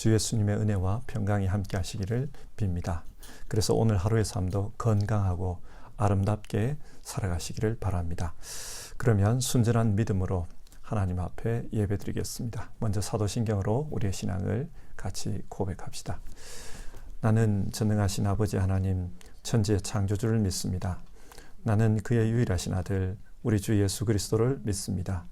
주 예수님의 은혜와 평강이 함께 하시기를 빕니다. 그래서 오늘 하루의 삶도 건강하고 아름답게 살아가시기를 바랍니다. 그러면 순전한 믿음으로 하나님 앞에 예배드리겠습니다. 먼저 사도신경으로 우리의 신앙을 같이 고백합시다. 나는 전능하신 아버지 하나님 천지의 창조주를 믿습니다. 나는 그의 유일하신 아들 우리 주 예수 그리스도를 믿습니다.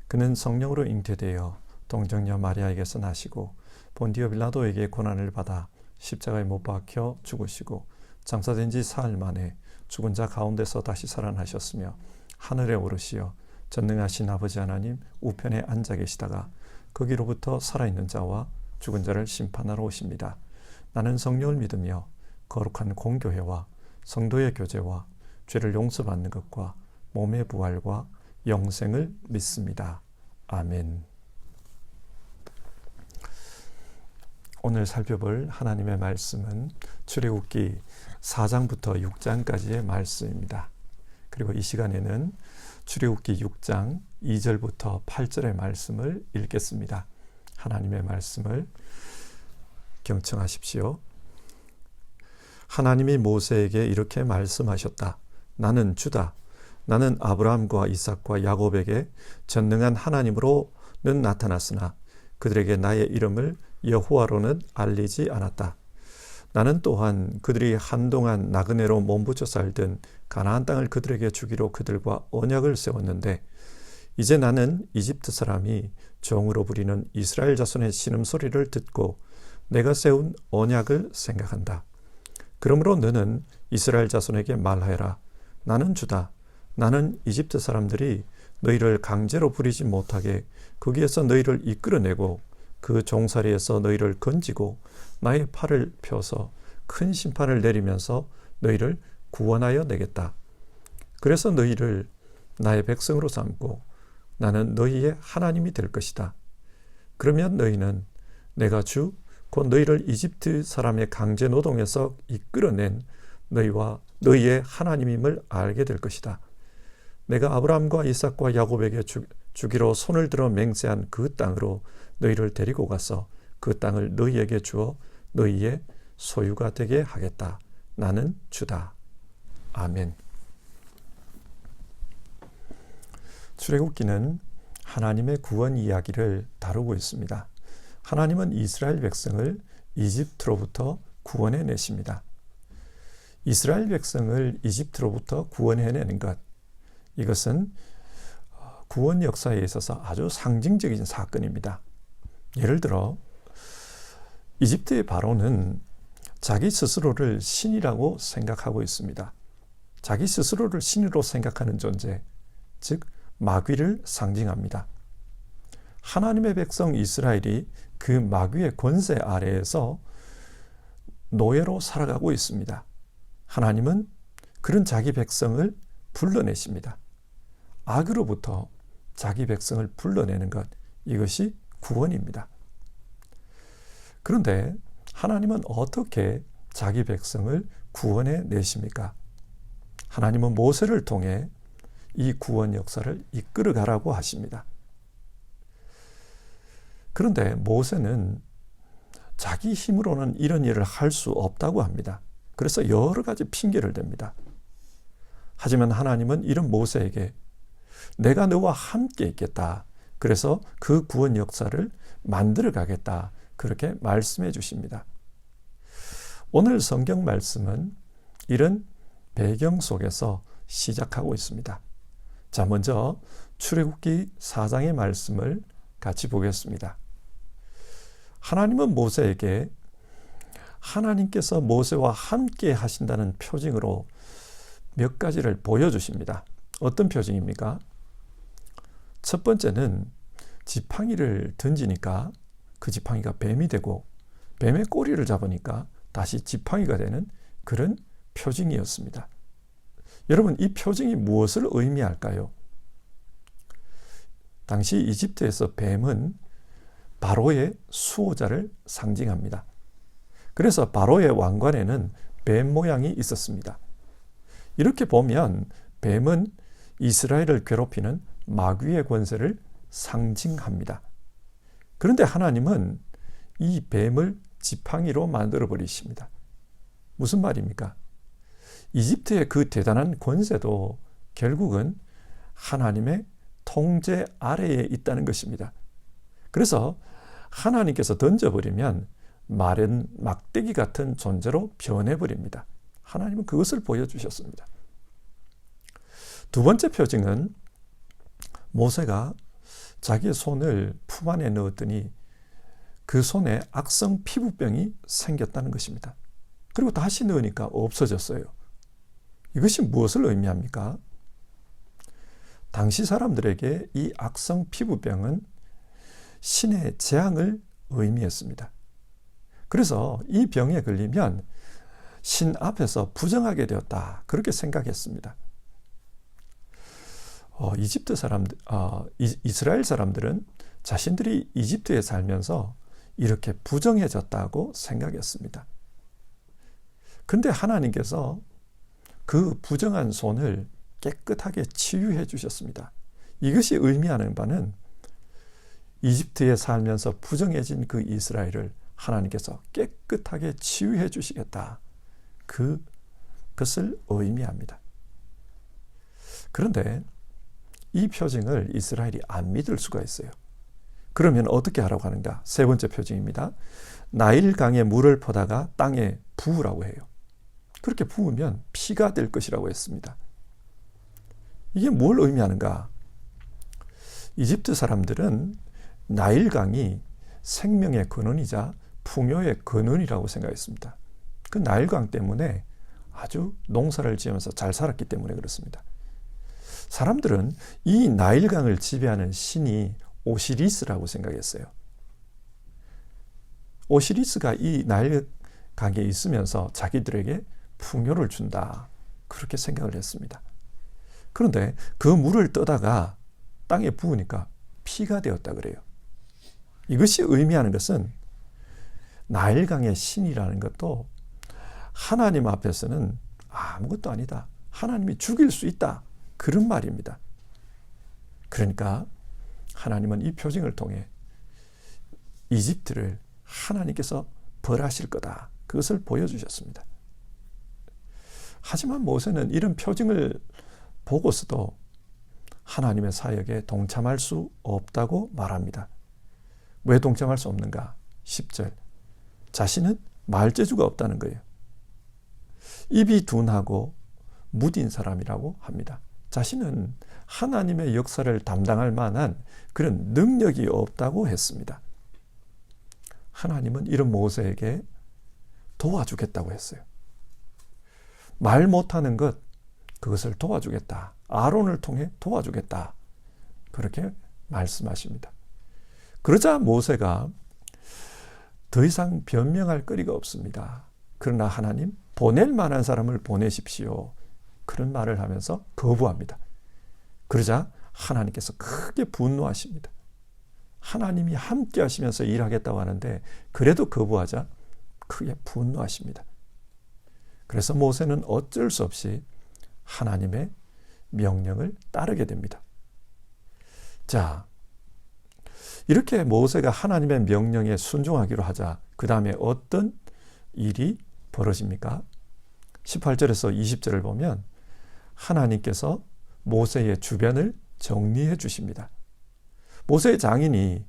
그는 성령으로 잉태되어 동정녀 마리아에게서 나시고 본디오 빌라도에게 고난을 받아 십자가에 못 박혀 죽으시고 장사된 지 사흘 만에 죽은 자 가운데서 다시 살아나셨으며 하늘에 오르시어 전능하신 아버지 하나님 우편에 앉아 계시다가 거기로부터 살아있는 자와 죽은 자를 심판하러 오십니다. 나는 성령을 믿으며 거룩한 공교회와 성도의 교제와 죄를 용서받는 것과 몸의 부활과 영생을 믿습니다. 아멘. 오늘 살펴볼 하나님의 말씀은 출애굽기 4장부터 6장까지의 말씀입니다. 그리고 이 시간에는 출애굽기 6장 2절부터 8절의 말씀을 읽겠습니다. 하나님의 말씀을 경청하십시오. 하나님이 모세에게 이렇게 말씀하셨다. 나는 주다. 나는 아브라함과 이삭과 야곱에게 전능한 하나님으로는 나타났으나 그들에게 나의 이름을 여호와로는 알리지 않았다. 나는 또한 그들이 한동안 나그네로 몸부쳐 살던 가나안 땅을 그들에게 주기로 그들과 언약을 세웠는데 이제 나는 이집트 사람이 종으로 부리는 이스라엘 자손의 신음소리를 듣고 내가 세운 언약을 생각한다. 그러므로 너는 이스라엘 자손에게 말하여라. 나는 주다. 나는 이집트 사람들이 너희를 강제로 부리지 못하게 거기에서 너희를 이끌어내고 그 종살이에서 너희를 건지고 나의 팔을 펴서 큰 심판을 내리면서 너희를 구원하여 내겠다. 그래서 너희를 나의 백성으로 삼고 나는 너희의 하나님이 될 것이다. 그러면 너희는 내가 주 곧 너희를 이집트 사람의 강제 노동에서 이끌어낸 너희와 너희의 하나님임을 알게 될 것이다. 내가 아브라함과 이삭과 야곱에게 주기로 손을 들어 맹세한 그 땅으로 너희를 데리고 가서 그 땅을 너희에게 주어 너희의 소유가 되게 하겠다. 나는 주다. 아멘. 출애굽기는 하나님의 구원 이야기를 다루고 있습니다. 하나님은 이스라엘 백성을 이집트로부터 구원해 내십니다. 이스라엘 백성을 이집트로부터 구원해내는 것, 이것은 구원 역사에 있어서 아주 상징적인 사건입니다. 예를 들어 이집트의 바로는 자기 스스로를 신이라고 생각하고 있습니다. 자기 스스로를 신으로 생각하는 존재, 즉 마귀를 상징합니다. 하나님의 백성 이스라엘이 그 마귀의 권세 아래에서 노예로 살아가고 있습니다. 하나님은 그런 자기 백성을 불러내십니다. 악으로부터 자기 백성을 불러내는 것, 이것이 구원입니다. 그런데 하나님은 어떻게 자기 백성을 구원해 내십니까? 하나님은 모세를 통해 이 구원 역사를 이끌어 가라고 하십니다. 그런데 모세는 자기 힘으로는 이런 일을 할 수 없다고 합니다. 그래서 여러 가지 핑계를 댑니다. 하지만 하나님은 이런 모세에게 내가 너와 함께 있겠다. 그래서 그 구원 역사를 만들어 가겠다. 그렇게 말씀해 주십니다. 오늘 성경 말씀은 이런 배경 속에서 시작하고 있습니다. 자, 먼저 출애굽기 4장의 말씀을 같이 보겠습니다. 하나님은 모세에게 하나님께서 모세와 함께 하신다는 표징으로 몇 가지를 보여주십니다. 어떤 표징입니까? 첫 번째는 지팡이를 던지니까 그 지팡이가 뱀이 되고 뱀의 꼬리를 잡으니까 다시 지팡이가 되는 그런 표징이었습니다. 여러분, 이 표징이 무엇을 의미할까요? 당시 이집트에서 뱀은 바로의 수호자를 상징합니다. 그래서 바로의 왕관에는 뱀 모양이 있었습니다. 이렇게 보면 뱀은 이스라엘을 괴롭히는 마귀의 권세를 상징합니다. 그런데 하나님은 이 뱀을 지팡이로 만들어 버리십니다. 무슨 말입니까? 이집트의 그 대단한 권세도 결국은 하나님의 통제 아래에 있다는 것입니다. 그래서 하나님께서 던져버리면 마른 막대기 같은 존재로 변해버립니다. 하나님은 그것을 보여주셨습니다. 두 번째 표징은 모세가 자기의 손을 품 안에 넣었더니 그 손에 악성 피부병이 생겼다는 것입니다. 그리고 다시 넣으니까 없어졌어요. 이것이 무엇을 의미합니까? 당시 사람들에게 이 악성 피부병은 신의 재앙을 의미했습니다. 그래서 이 병에 걸리면 신 앞에서 부정하게 되었다, 그렇게 생각했습니다. 이스라엘 사람들은 자신들이 이집트에 살면서 이렇게 부정해졌다고 생각했습니다. 그런데 하나님께서 그 부정한 손을 깨끗하게 치유해 주셨습니다. 이것이 의미하는 바는 이집트에 살면서 부정해진 그 이스라엘을 하나님께서 깨끗하게 치유해 주시겠다, 그것을 의미합니다. 그런데 이 표징을 이스라엘이 안 믿을 수가 있어요. 그러면 어떻게 하라고 하는가? 세 번째 표징입니다. 나일강에 물을 퍼다가 땅에 부으라고 해요. 그렇게 부으면 피가 될 것이라고 했습니다. 이게 뭘 의미하는가? 이집트 사람들은 나일강이 생명의 근원이자 풍요의 근원이라고 생각했습니다. 그 나일강 때문에 아주 농사를 지으면서 잘 살았기 때문에 그렇습니다. 사람들은 이 나일강을 지배하는 신이 오시리스라고 생각했어요. 오시리스가 이 나일강에 있으면서 자기들에게 풍요를 준다, 그렇게 생각을 했습니다. 그런데 그 물을 떠다가 땅에 부으니까 피가 되었다 그래요. 이것이 의미하는 것은 나일강의 신이라는 것도 하나님 앞에서는 아무것도 아니다, 하나님이 죽일 수 있다, 그런 말입니다. 그러니까 하나님은 이 표징을 통해 이집트를 하나님께서 벌하실 거다, 그것을 보여주셨습니다. 하지만 모세는 이런 표징을 보고서도 하나님의 사역에 동참할 수 없다고 말합니다. 왜 동참할 수 없는가? 10절. 자신은 말재주가 없다는 거예요. 입이 둔하고 무딘 사람이라고 합니다. 자신은 하나님의 역사를 담당할 만한 그런 능력이 없다고 했습니다. 하나님은 이런 모세에게 도와주겠다고 했어요. 말 못하는 것, 그것을 도와주겠다, 아론을 통해 도와주겠다, 그렇게 말씀하십니다. 그러자 모세가 더 이상 변명할 거리가 없습니다. 그러나 하나님, 보낼 만한 사람을 보내십시오, 그런 말을 하면서 거부합니다. 그러자 하나님께서 크게 분노하십니다. 하나님이 함께 하시면서 일하겠다고 하는데 그래도 거부하자 크게 분노하십니다. 그래서 모세는 어쩔 수 없이 하나님의 명령을 따르게 됩니다. 자, 이렇게 모세가 하나님의 명령에 순종하기로 하자 그 다음에 어떤 일이 벌어집니까? 18절에서 20절을 보면 하나님께서 모세의 주변을 정리해 주십니다. 모세의 장인이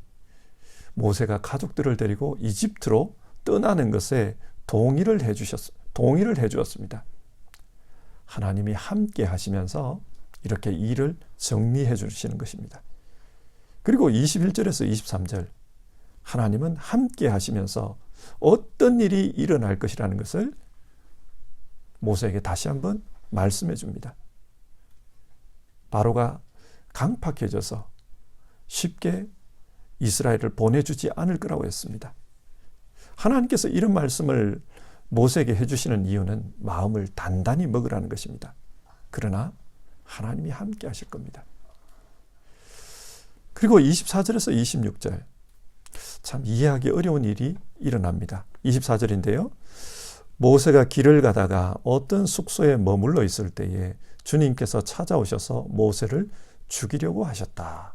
모세가 가족들을 데리고 이집트로 떠나는 것에 동의를 해 주었습니다. 하나님이 함께 하시면서 이렇게 일을 정리해 주시는 것입니다. 그리고 21절에서 23절, 하나님은 함께 하시면서 어떤 일이 일어날 것이라는 것을 모세에게 다시 한번 말씀해 줍니다. 바로가 강팍해져서 쉽게 이스라엘을 보내주지 않을 거라고 했습니다. 하나님께서 이런 말씀을 모세에게 해주시는 이유는 마음을 단단히 먹으라는 것입니다. 그러나 하나님이 함께 하실 겁니다. 그리고 24절에서 26절, 참 이해하기 어려운 일이 일어납니다. 24절인데요. 모세가 길을 가다가 어떤 숙소에 머물러 있을 때에 주님께서 찾아오셔서 모세를 죽이려고 하셨다.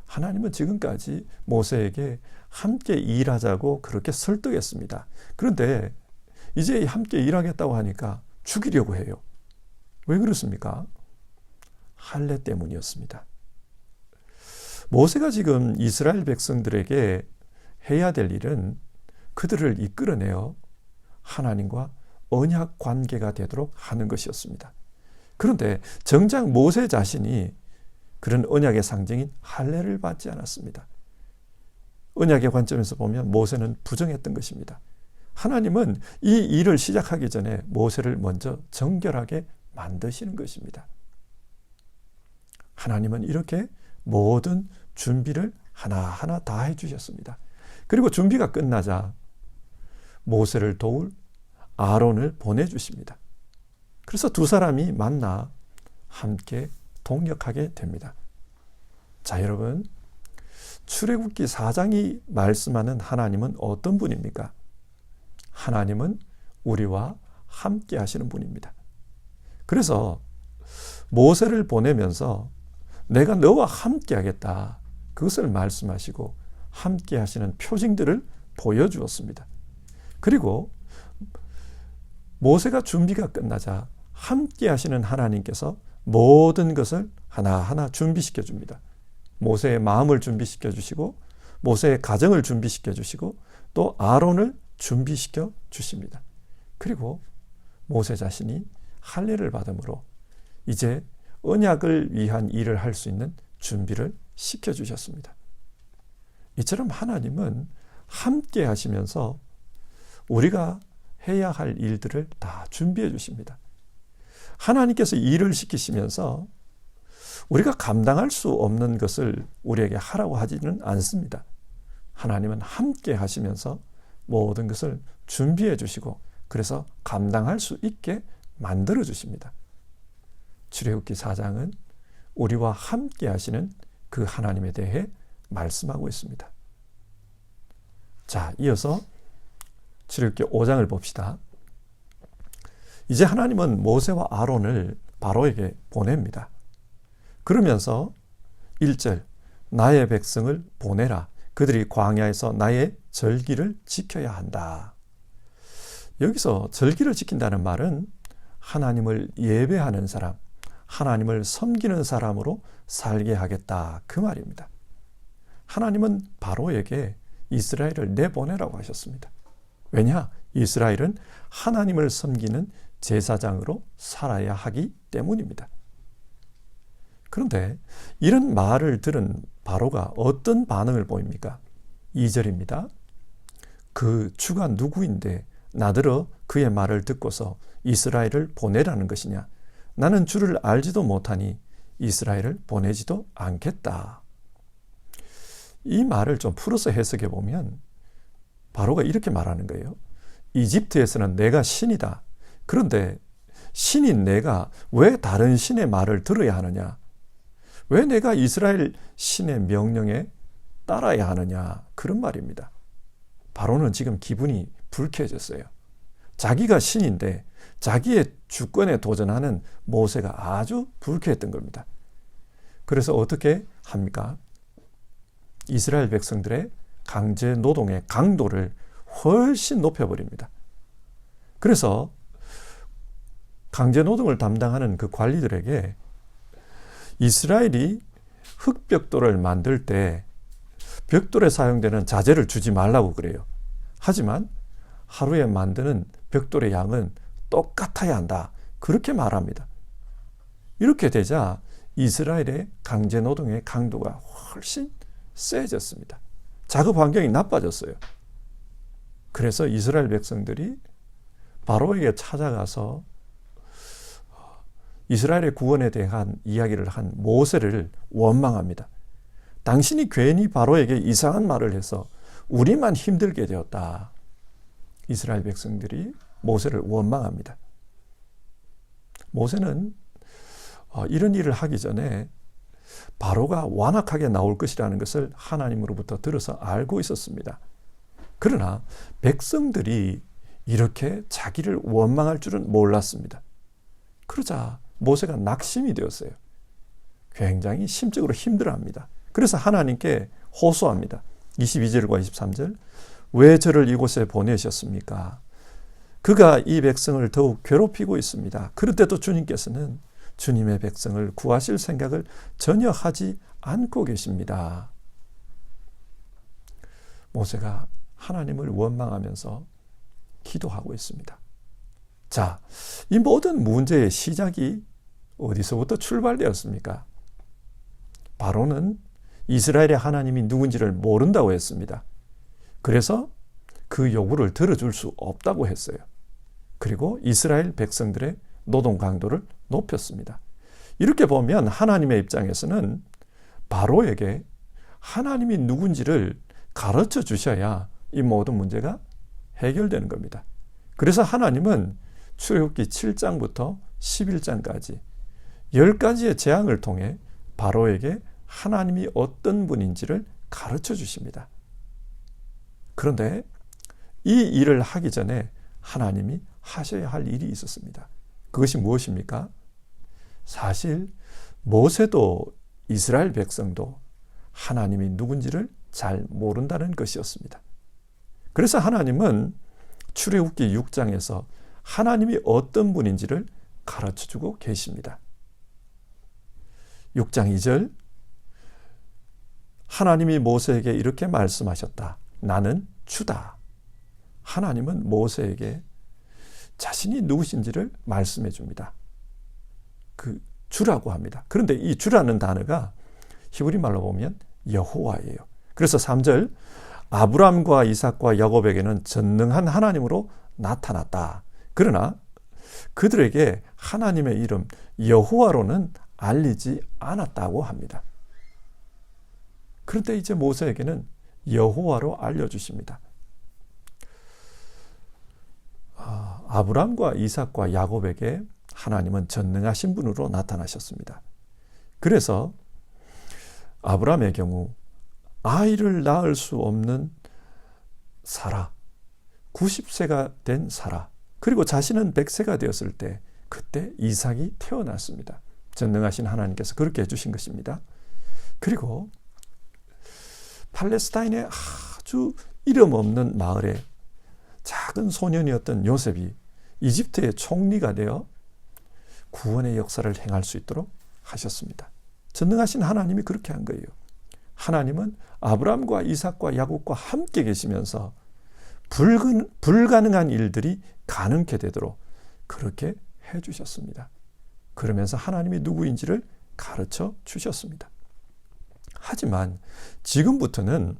하나님은 지금까지 모세에게 함께 일하자고 그렇게 설득했습니다. 그런데 이제 함께 일하겠다고 하니까 죽이려고 해요. 왜 그렇습니까? 할례 때문이었습니다. 모세가 지금 이스라엘 백성들에게 해야 될 일은 그들을 이끌어내어 하나님과 언약 관계가 되도록 하는 것이었습니다. 그런데 정작 모세 자신이 그런 언약의 상징인 할례를 받지 않았습니다. 언약의 관점에서 보면 모세는 부정했던 것입니다. 하나님은 이 일을 시작하기 전에 모세를 먼저 정결하게 만드시는 것입니다. 하나님은 이렇게 모든 준비를 하나하나 다 해주셨습니다. 그리고 준비가 끝나자 모세를 도울 아론을 보내주십니다. 그래서 두 사람이 만나 함께 동역하게 됩니다. 자, 여러분, 출애굽기 4장이 말씀하는 하나님은 어떤 분입니까? 하나님은 우리와 함께 하시는 분입니다. 그래서 모세를 보내면서 내가 너와 함께 하겠다, 그것을 말씀하시고 함께 하시는 표징들을 보여주었습니다. 그리고 모세가 준비가 끝나자 함께 하시는 하나님께서 모든 것을 하나하나 준비시켜 줍니다. 모세의 마음을 준비시켜 주시고 모세의 가정을 준비시켜 주시고 또 아론을 준비시켜 주십니다. 그리고 모세 자신이 할례를 받음으로 이제 언약을 위한 일을 할 수 있는 준비를 시켜 주셨습니다. 이처럼 하나님은 함께 하시면서 우리가 해야 할 일들을 다 준비해 주십니다. 하나님께서 일을 시키시면서 우리가 감당할 수 없는 것을 우리에게 하라고 하지는 않습니다. 하나님은 함께 하시면서 모든 것을 준비해 주시고 그래서 감당할 수 있게 만들어 주십니다. 출애굽기 4장은 우리와 함께 하시는 그 하나님에 대해 말씀하고 있습니다. 자, 이어서 출애굽기 5장을 봅시다. 이제 하나님은 모세와 아론을 바로에게 보냅니다. 그러면서 1절, 나의 백성을 보내라. 그들이 광야에서 나의 절기를 지켜야 한다. 여기서 절기를 지킨다는 말은 하나님을 예배하는 사람, 하나님을 섬기는 사람으로 살게 하겠다, 그 말입니다. 하나님은 바로에게 이스라엘을 내보내라고 하셨습니다. 왜냐? 이스라엘은 하나님을 섬기는 제사장으로 살아야 하기 때문입니다. 그런데 이런 말을 들은 바로가 어떤 반응을 보입니까? 2절입니다. 그 주가 누구인데 나더러 그의 말을 듣고서 이스라엘을 보내라는 것이냐? 나는 주를 알지도 못하니 이스라엘을 보내지도 않겠다. 이 말을 좀 풀어서 해석해 보면 바로가 이렇게 말하는 거예요. 이집트에서는 내가 신이다. 그런데 신인 내가 왜 다른 신의 말을 들어야 하느냐? 왜 내가 이스라엘 신의 명령에 따라야 하느냐? 그런 말입니다. 바로는 지금 기분이 불쾌해졌어요. 자기가 신인데 자기의 주권에 도전하는 모세가 아주 불쾌했던 겁니다. 그래서 어떻게 합니까? 이스라엘 백성들의 강제 노동의 강도를 훨씬 높여버립니다. 그래서 강제 노동을 담당하는 그 관리들에게 이스라엘이 흙벽돌을 만들 때 벽돌에 사용되는 자재를 주지 말라고 그래요. 하지만 하루에 만드는 벽돌의 양은 똑같아야 한다, 그렇게 말합니다. 이렇게 되자 이스라엘의 강제 노동의 강도가 훨씬 세졌습니다. 작업 환경이 나빠졌어요. 그래서 이스라엘 백성들이 바로에게 찾아가서 이스라엘의 구원에 대한 이야기를 한 모세를 원망합니다. 당신이 괜히 바로에게 이상한 말을 해서 우리만 힘들게 되었다. 이스라엘 백성들이 모세를 원망합니다. 모세는 이런 일을 하기 전에 바로가 완악하게 나올 것이라는 것을 하나님으로부터 들어서 알고 있었습니다. 그러나 백성들이 이렇게 자기를 원망할 줄은 몰랐습니다. 그러자 모세가 낙심이 되었어요. 굉장히 심적으로 힘들어합니다. 그래서 하나님께 호소합니다. 22절과 23절. 왜 저를 이곳에 보내셨습니까? 그가 이 백성을 더욱 괴롭히고 있습니다. 그런데도 주님께서는 주님의 백성을 구하실 생각을 전혀 하지 않고 계십니다. 모세가 하나님을 원망하면서 기도하고 있습니다. 자, 이 모든 문제의 시작이 어디서부터 출발되었습니까? 바로는 이스라엘의 하나님이 누군지를 모른다고 했습니다. 그래서 그 요구를 들어줄 수 없다고 했어요. 그리고 이스라엘 백성들의 노동 강도를 높였습니다. 이렇게 보면 하나님의 입장에서는 바로에게 하나님이 누군지를 가르쳐 주셔야 이 모든 문제가 해결되는 겁니다. 그래서 하나님은 출애굽기 7장부터 11장까지 10가지의 재앙을 통해 바로에게 하나님이 어떤 분인지를 가르쳐 주십니다. 그런데 이 일을 하기 전에 하나님이 하셔야 할 일이 있었습니다. 그것이 무엇입니까? 사실 모세도 이스라엘 백성도 하나님이 누군지를 잘 모른다는 것이었습니다. 그래서 하나님은 출애굽기 6장에서 하나님이 어떤 분인지를 가르쳐주고 계십니다. 6장 2절 하나님이 모세에게 이렇게 말씀하셨다. 나는 주다. 하나님은 모세에게 자신이 누구신지를 말씀해 줍니다. 그 주라고 합니다. 그런데 이 주라는 단어가 히브리 말로 보면 여호와예요. 그래서 3절 아브람과 이삭과 야곱에게는 전능한 하나님으로 나타났다. 그러나 그들에게 하나님의 이름 여호와로는 알리지 않았다고 합니다. 그런데 이제 모세에게는 여호와로 알려주십니다. 아브람과 이삭과 야곱에게 하나님은 전능하신 분으로 나타나셨습니다. 그래서 아브람의 경우 아이를 낳을 수 없는 사라, 90세가 된 사라, 그리고 자신은 100세가 되었을 때 그때 이삭이 태어났습니다. 전능하신 하나님께서 그렇게 해주신 것입니다. 그리고 팔레스타인의 아주 이름 없는 마을에 작은 소년이었던 요셉이 이집트의 총리가 되어 구원의 역사를 행할 수 있도록 하셨습니다. 전능하신 하나님이 그렇게 한 거예요. 하나님은 아브람과 이삭과 야곱과 함께 계시면서 불가능한 일들이 가능케 되도록 그렇게 해주셨습니다. 그러면서 하나님이 누구인지를 가르쳐 주셨습니다. 하지만 지금부터는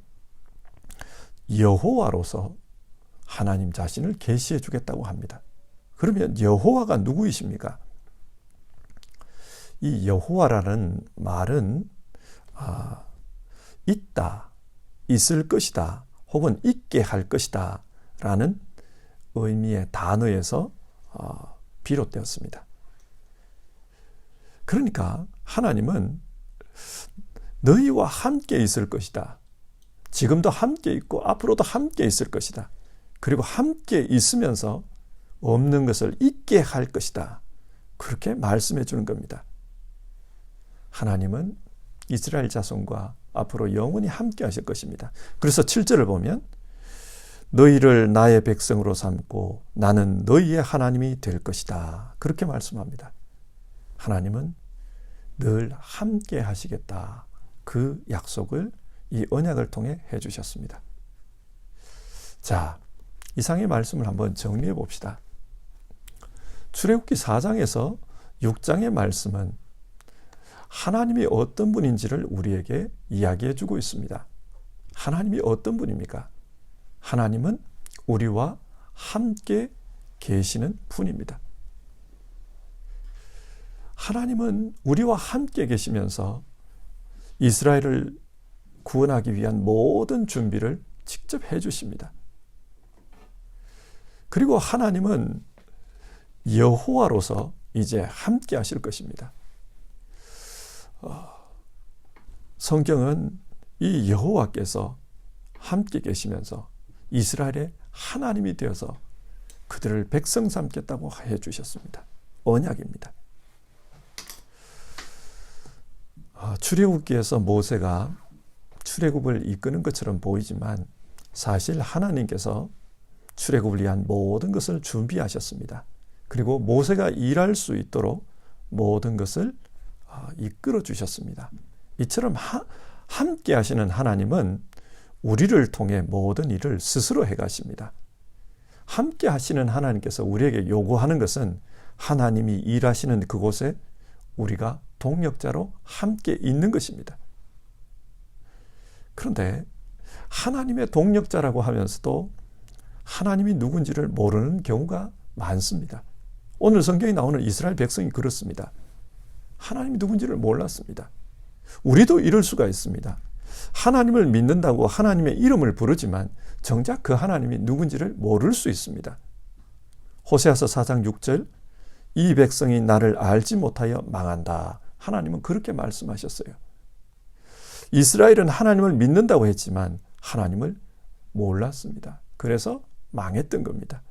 여호와로서 하나님 자신을 계시해 주겠다고 합니다. 그러면 여호와가 누구이십니까? 이 여호와라는 말은 있다, 있을 것이다, 혹은 있게 할 것이다 라는 의미의 단어에서 비롯되었습니다. 그러니까 하나님은 너희와 함께 있을 것이다. 지금도 함께 있고 앞으로도 함께 있을 것이다. 그리고 함께 있으면서 없는 것을 있게 할 것이다. 그렇게 말씀해 주는 겁니다. 하나님은 이스라엘 자손과 앞으로 영원히 함께 하실 것입니다. 그래서 7절을 보면 너희를 나의 백성으로 삼고 나는 너희의 하나님이 될 것이다. 그렇게 말씀합니다. 하나님은 늘 함께 하시겠다. 그 약속을 이 언약을 통해 해주셨습니다. 자, 이상의 말씀을 한번 정리해 봅시다. 출애굽기 4장에서 6장의 말씀은 하나님이 어떤 분인지를 우리에게 이야기해 주고 있습니다. 하나님이 어떤 분입니까? 하나님은 우리와 함께 계시는 분입니다. 하나님은 우리와 함께 계시면서 이스라엘을 구원하기 위한 모든 준비를 직접 해 주십니다. 그리고 하나님은 여호와로서 이제 함께 하실 것입니다. 성경은 이 여호와께서 함께 계시면서 이스라엘의 하나님이 되어서 그들을 백성 삼겠다고 해 주셨습니다. 언약입니다. 출애굽기에서 모세가 출애굽을 이끄는 것처럼 보이지만 사실 하나님께서 출애굽을 위한 모든 것을 준비하셨습니다. 그리고 모세가 일할 수 있도록 모든 것을 이끌어 주셨습니다. 이처럼 함께 하시는 하나님은 우리를 통해 모든 일을 스스로 해가십니다. 함께 하시는 하나님께서 우리에게 요구하는 것은 하나님이 일하시는 그곳에 우리가 동역자로 함께 있는 것입니다. 그런데 하나님의 동역자라고 하면서도 하나님이 누군지를 모르는 경우가 많습니다. 오늘 성경에 나오는 이스라엘 백성이 그렇습니다. 하나님이 누군지를 몰랐습니다. 우리도 이럴 수가 있습니다. 하나님을 믿는다고 하나님의 이름을 부르지만 정작 그 하나님이 누군지를 모를 수 있습니다. 호세아서 4장 6절 이 백성이 나를 알지 못하여 망한다. 하나님은 그렇게 말씀하셨어요. 이스라엘은 하나님을 믿는다고 했지만 하나님을 몰랐습니다. 그래서 망했던 겁니다.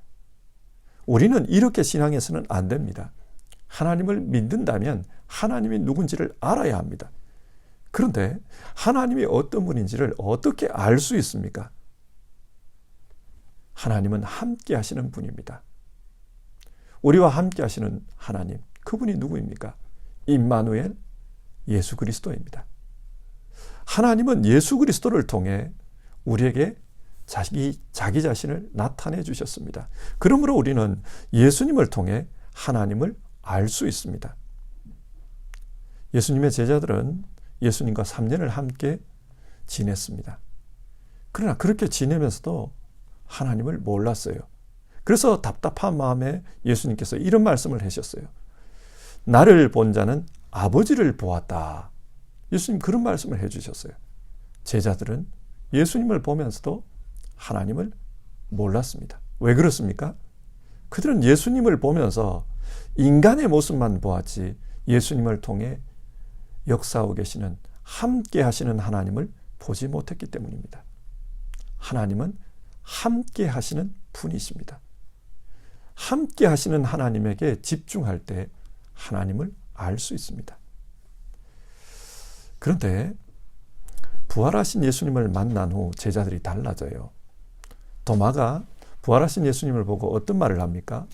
우리는 이렇게 신앙해서는 안 됩니다. 하나님을 믿는다면 하나님이 누군지를 알아야 합니다. 그런데 하나님이 어떤 분인지를 어떻게 알 수 있습니까? 하나님은 함께 하시는 분입니다. 우리와 함께 하시는 하나님, 그분이 누구입니까? 임마누엘, 예수 그리스도입니다. 하나님은 예수 그리스도를 통해 우리에게 자기 자신을 나타내 주셨습니다. 그러므로 우리는 예수님을 통해 하나님을 알 수 있습니다. 예수님의 제자들은 예수님과 3년을 함께 지냈습니다. 그러나 그렇게 지내면서도 하나님을 몰랐어요. 그래서 답답한 마음에 예수님께서 이런 말씀을 하셨어요. 나를 본 자는 아버지를 보았다. 예수님 그런 말씀을 해주셨어요. 제자들은 예수님을 보면서도 하나님을 몰랐습니다. 왜 그렇습니까? 그들은 예수님을 보면서 인간의 모습만 보았지 예수님을 통해 역사하고 계시는 함께 하시는 하나님을 보지 못했기 때문입니다. 하나님은 함께 하시는 분이십니다. 함께 하시는 하나님에게 집중할 때 하나님을 알 수 있습니다. 그런데 부활하신 예수님을 만난 후 제자들이 달라져요. 도마가 부활하신 예수님을 보고 어떤 말을 합니까?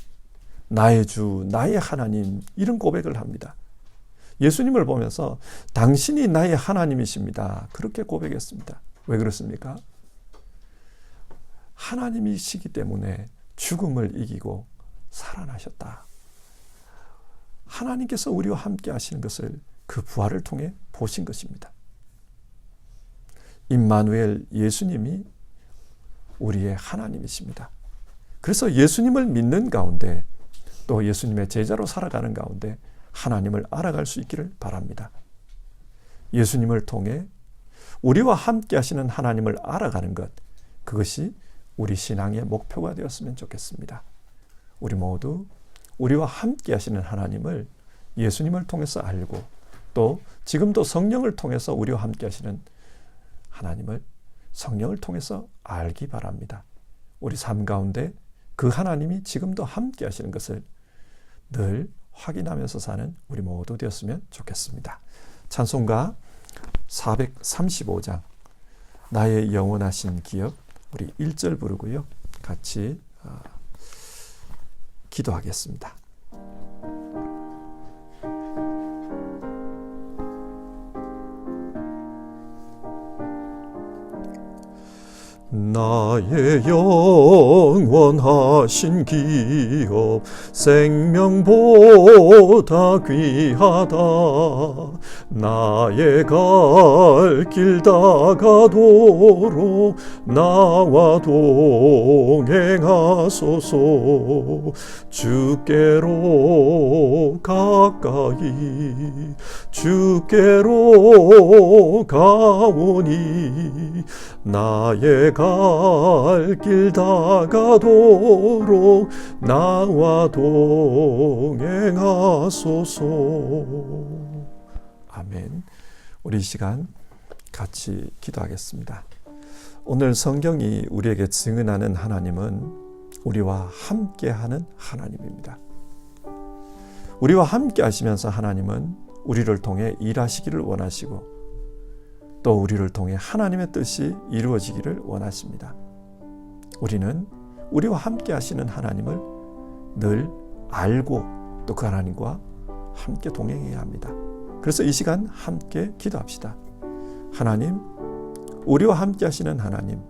나의 주, 나의 하나님, 이런 고백을 합니다. 예수님을 보면서 당신이 나의 하나님이십니다. 그렇게 고백했습니다. 왜 그렇습니까? 하나님이시기 때문에 죽음을 이기고 살아나셨다. 하나님께서 우리와 함께 하시는 것을 그 부활을 통해 보신 것입니다. 임마누엘 예수님이 우리의 하나님이십니다. 그래서 예수님을 믿는 가운데 또 예수님의 제자로 살아가는 가운데 하나님을 알아갈 수 있기를 바랍니다. 예수님을 통해 우리와 함께 하시는 하나님을 알아가는 것, 그것이 우리 신앙의 목표가 되었으면 좋겠습니다. 우리 모두 우리와 함께 하시는 하나님을 예수님을 통해서 알고 또 지금도 성령을 통해서 우리와 함께 하시는 하나님을 성령을 통해서 알기 바랍니다. 우리 삶 가운데 그 하나님이 지금도 함께 하시는 것을 늘 확인하면서 사는 우리 모두 되었으면 좋겠습니다. 찬송가 435장 나의 영원하신 기업, 우리 1절 부르고요. 같이 기도하겠습니다. 나의 영원하신 기업 생명보다 귀하다. 나의 갈 길 다가도록 나와 동행하소서. 주께로 가까이 주께로 가오니 나의 갈 길 다가도록 나와 동행하소서. 아멘. 우리 이 시간 같이 기도하겠습니다. 오늘 성경이 우리에게 증언하는 하나님은 우리와 함께하는 하나님입니다. 우리와 함께 하시면서 하나님은 우리를 통해 일하시기를 원하시고 또 우리를 통해 하나님의 뜻이 이루어지기를 원하십니다. 우리는 우리와 함께 하시는 하나님을 늘 알고 또 그 하나님과 함께 동행해야 합니다. 그래서 이 시간 함께 기도합시다. 하나님, 우리와 함께 하시는 하나님,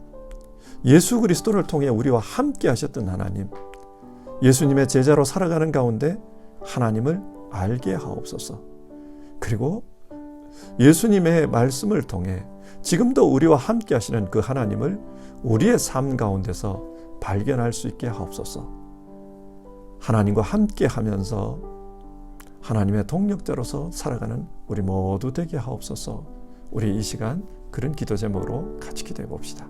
예수 그리스도를 통해 우리와 함께 하셨던 하나님, 예수님의 제자로 살아가는 가운데 하나님을 알게 하옵소서. 그리고 예수님의 말씀을 통해 지금도 우리와 함께 하시는 그 하나님을 우리의 삶 가운데서 발견할 수 있게 하옵소서. 하나님과 함께 하면서 하나님의 동력자로서 살아가는 우리 모두 되게 하옵소서. 우리 이 시간 그런 기도 제목으로 같이 기도해 봅시다.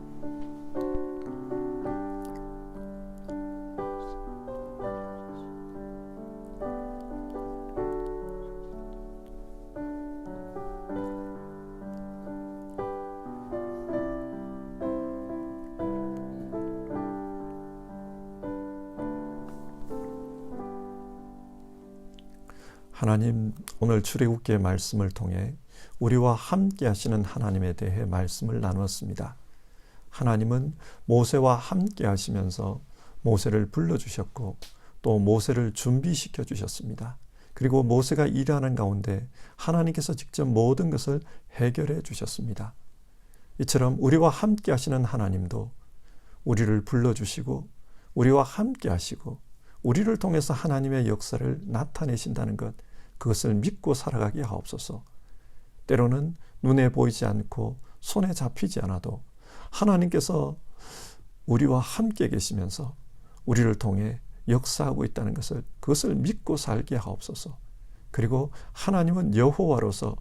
하나님, 오늘 출애굽기의 말씀을 통해 우리와 함께 하시는 하나님에 대해 말씀을 나누었습니다. 하나님은 모세와 함께 하시면서 모세를 불러주셨고 또 모세를 준비시켜 주셨습니다. 그리고 모세가 일하는 가운데 하나님께서 직접 모든 것을 해결해 주셨습니다. 이처럼 우리와 함께 하시는 하나님도 우리를 불러주시고 우리와 함께 하시고 우리를 통해서 하나님의 역사를 나타내신다는 것, 그것을 믿고 살아가게 하옵소서. 때로는 눈에 보이지 않고 손에 잡히지 않아도 하나님께서 우리와 함께 계시면서 우리를 통해 역사하고 있다는 것을, 그것을 믿고 살게 하옵소서. 그리고 하나님은 여호와로서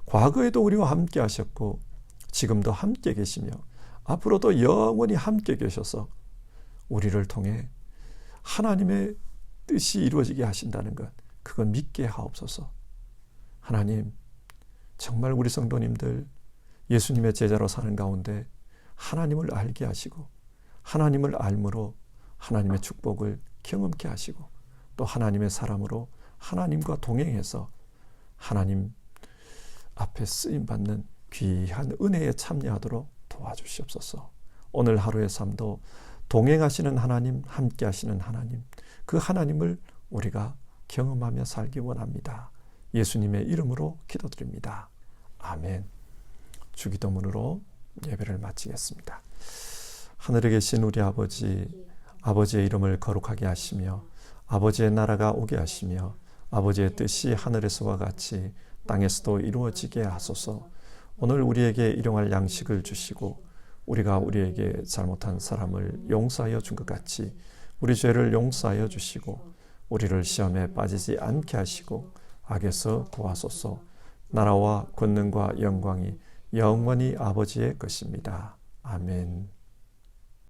과거에도 우리와 함께 하셨고 지금도 함께 계시며 앞으로도 영원히 함께 계셔서 우리를 통해 하나님의 뜻이 이루어지게 하신다는 것, 그걸 믿게 하옵소서. 하나님, 정말 우리 성도님들 예수님의 제자로 사는 가운데 하나님을 알게 하시고 하나님을 알므로 하나님의 축복을 경험케 하시고 또 하나님의 사람으로 하나님과 동행해서 하나님 앞에 쓰임받는 귀한 은혜에 참여하도록 도와주시옵소서. 오늘 하루의 삶도 동행하시는 하나님, 함께 하시는 하나님, 그 하나님을 우리가 경험하며 살기 원합니다. 예수님의 이름으로 기도드립니다. 아멘. 주기도문으로 예배를 마치겠습니다. 하늘에 계신 우리 아버지, 아버지의 이름을 거룩하게 하시며 아버지의 나라가 오게 하시며 아버지의 뜻이 하늘에서와 같이 땅에서도 이루어지게 하소서. 오늘 우리에게 일용할 양식을 주시고 우리가 우리에게 잘못한 사람을 용서하여 준 것 같이 우리 죄를 용서하여 주시고 우리를 시험에 빠지지 않게 하시고 악에서 구하소서. 나라와 권능과 영광이 영원히 아버지의 것입니다. 아멘.